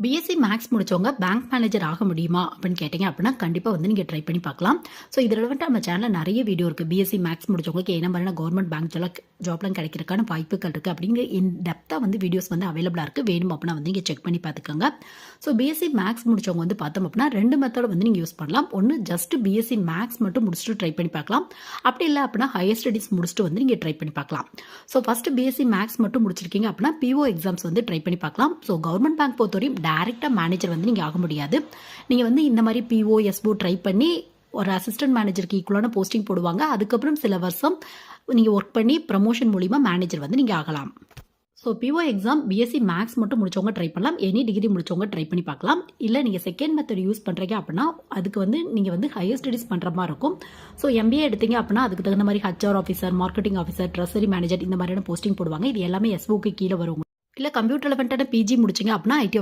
BSc maths முடிச்சவங்க bank manager ஆக முடியுமா அப்படின்னு கேட்டீங்க அப்படின்னா கண்டிப்பாக வந்து நீங்கள் ட்ரை பண்ணி பார்க்கலாம். ஸோ இதில் வந்துட்டு நம்ம சேனலில் நிறைய வீடியோ இருக்குது. பிஎஸ்சி மேக்ஸ் முடிச்சவங்களுக்கு என்ன மாதிரியான கவர்மெண்ட் பேங்க் ஜாப்லாம் கிடைக்கிறதுக்கான வாய்ப்புகள் இருக்குது அப்படிங்கிற டெப்த்தாக வந்து வீடியோஸ் வந்து அவைலபிளாக இருக்குது. வேணும் அப்படின்னா வந்து நீங்கள் செக் பண்ணி பார்த்துக்கோங்க. ஸோ பிஎஸ்சி மேக்ஸ் முடிச்சவங்க வந்து பார்த்தோம் அப்படின்னா 2 மெத்தட் வந்து நீங்கள் யூஸ் பண்ணலாம். ஒன்று ஜஸ்ட் பிஎஸ்சி மேக்ஸ் மட்டும் முடிச்சுட்டு ட்ரை பண்ணி பார்க்கலாம். அப்படி இல்லை அப்படின்னா ஹையர் ஸ்டடீஸ் முடிச்சுட்டு வந்து நீங்கள் ட்ரை பண்ணி பார்க்கலாம். ஸோ ஃபஸ்ட்டு பிஎஸ்சி மேக்ஸ் மட்டும் முடிச்சிருக்கீங்க அப்படின்னா பிஓ எக்ஸாம்ஸ் வந்து ட்ரை பண்ணி பார்க்கலாம். ஸோ கவர்மெண்ட் பேங்க் பொறுத்தவரையும் டைரெக்டாக மேனேஜர் வந்து நீங்கள் ஆக முடியாது. நீங்கள் வந்து இந்த மாதிரி பிஓ எஸ்ஓ ட்ரை பண்ணி ஒரு அசிஸ்டன்ட் மேனேஜருக்கு ஈக்குவலான போஸ்டிங் போடுவாங்க. அதுக்கப்புறம் சில வருஷம் நீங்கள் ஒர்க் பண்ணி ப்ரமோஷன் மூலிமா மேனேஜர் வந்து நீங்கள் ஆகலாம். So PO exam BSc maths மட்டும் முடிச்சவங்க ட்ரை பண்ணலாம். எனி டிகிரி முடிச்சவங்க ட்ரை பண்ணி பார்க்கலாம். இல்லை நீங்கள் செகண்ட் மெத்தட் யூஸ் பண்ணுறீங்க அப்படின்னா அதுக்கு வந்து நீங்கள் வந்து ஹையர் ஸ்டடீஸ் பண்ணுற மாதிரி இருக்கும். ஸோ எம்பிஏ எடுத்தீங்க அப்படின்னா அதுக்கு தகுந்த மாதிரி HR officer, marketing officer, treasury manager இந்த மாதிரியான போஸ்டிங் போடுவாங்க. இது எல்லாமே எஸ்ஓக்கு கீழே வரும். இல்லை கம்ப்யூட்டர் ரிலவெண்ட்டான பிஜி முடிச்சிங்க அப்படின்னா ஐடி